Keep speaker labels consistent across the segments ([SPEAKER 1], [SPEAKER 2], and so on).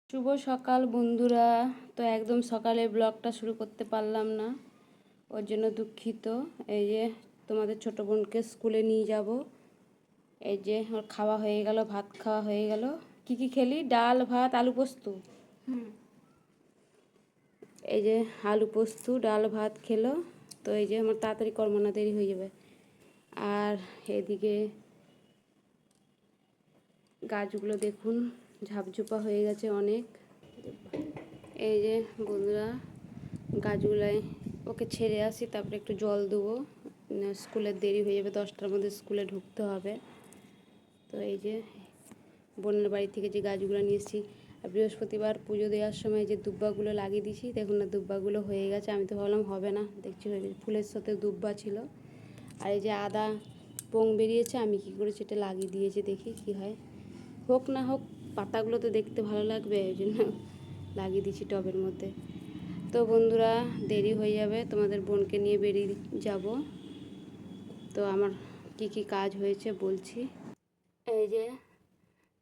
[SPEAKER 1] শুভ সকাল বন্ধুরা। তো একদম সকালে ব্লগটা শুরু করতে পারলাম না, ওর জন্য দুঃখিত। এই যে তোমাদের ছোট বোনকে স্কুলে নিয়ে যাব। এই যে ওর খাওয়া হয়ে গেল, ভাত খাওয়া হয়ে গেল। কি কি খেলি? ডাল ভাত আলু পোস্ত। এই যে আলু পোস্ত ডাল ভাত খেলো। তো এই যে আমার তাড়াতাড়ি কর্ম না, দেরি হয়ে যাবে। আর এদিকে গাছগুলো দেখুন ঝাপঝোপা হয়ে গেছে অনেক। এই যে বন্ধুরা, গাছগুলায় ওকে ছেড়ে আসি, তারপরে একটু জল দেবো। স্কুলের দেরি হয়ে যাবে, 10টার মধ্যে স্কুলে ঢুকতে হবে। তো এই যে বোনের বাড়ি থেকে যে গাছগুলো নিয়ে এসেছি, আর বৃহস্পতিবার পুজো দেওয়ার সময় যে দুব্বাগুলো লাগিয়ে দিয়েছি, দেখুন না দুব্বাগুলো হয়ে গেছে। আমি তো ভাবলাম হবে না, দেখছি হয়ে গেছে। ফুলের সাথে দুব্বা ছিল। আর এই যে আদা পোং বেরিয়েছে, আমি কী করেছি এটা লাগিয়ে দিয়েছি, দেখি কি হয়। হোক না হোক, পাতাগুলো তো দেখতে ভালো লাগবে, ওই জন্য লাগিয়ে দিয়েছি টবের মধ্যে। তো বন্ধুরা, দেরি হয়ে যাবে, তোমাদের বোনকে নিয়ে বেরিয়ে যাব। তো আমার কি কি কাজ হয়েছে বলছি। এই যে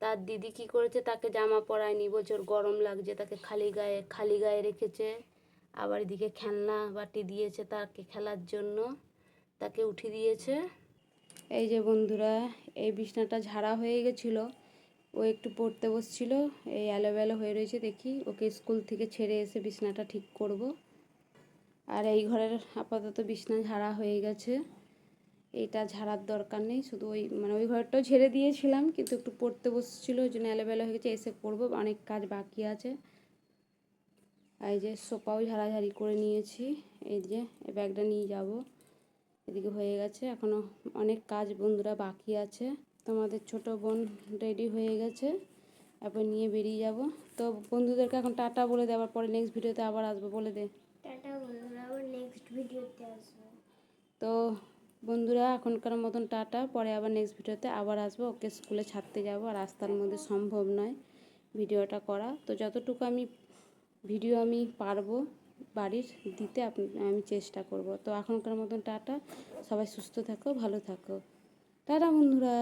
[SPEAKER 1] তার দিদি কি করেছে, তাকে জামা পরায়নি, বলছে ওর গরম লাগছে, তাকে খালি গায়ে রেখেছে। আবার এদিকে খেলনা বাটি দিয়েছে তাকে খেলার জন্য, তাকে উঠিয়ে দিয়েছে। এই যে বন্ধুরা, এই বিছনাটা ঝাড়া হয়ে গেছিলো, ও একটু পড়তে বসছিল, এই এলোবেলো হয়ে রয়েছে। দেখি ওকে স্কুল থেকে ছেড়ে এসে বিছনাটা ঠিক করব। আর এই ঘরের আপাতত বিছনা ঝাড়া হয়ে গেছে, এইটা ঝাড়ার দরকার নেই। শুধু ওই ঘরটাও ঝেড়ে দিয়েছিলাম, কিন্তু একটু পড়তে বসছিল, ওই জন্য এলোবেলো হয়ে গেছে। এসে করবো, অনেক কাজ বাকি আছে। এই যে সোফাও ঝাড়াঝাড়ি করে নিয়েছি। এই যে এই ব্যাগটা নিয়ে যাব, এদিকে হয়ে গেছে। এখনও অনেক কাজ বন্ধুরা বাকি আছে। তোমাদের ছোট বোন রেডি হয়ে গেছে, এরপর নিয়ে বেরিয়ে যাব। তো বন্ধুদেরকে এখন টাটা বলে দে, আবার পরে নেক্সট ভিডিওতে আবার আসবো, বলে দে।
[SPEAKER 2] টাটা বন্ধুরা, আবার নেক্সট ভিডিওতে আসবো।
[SPEAKER 1] তো বন্ধুরা এখনকার মতন টাটা, পরে আবার নেক্সট ভিডিওতে আবার আসবো। ওকে স্কুলে ছাড়তে যাব, আর রাস্তার মধ্যে সম্ভব নয় ভিডিওটা করা। তো যতটুকু ভিডিও আমি পারবো বাড়ির দিতে আমি চেষ্টা করব। তো এখনকার মতন টাটা, সবাই সুস্থ থাকো, ভালো থাকো। টাটা বন্ধুরা।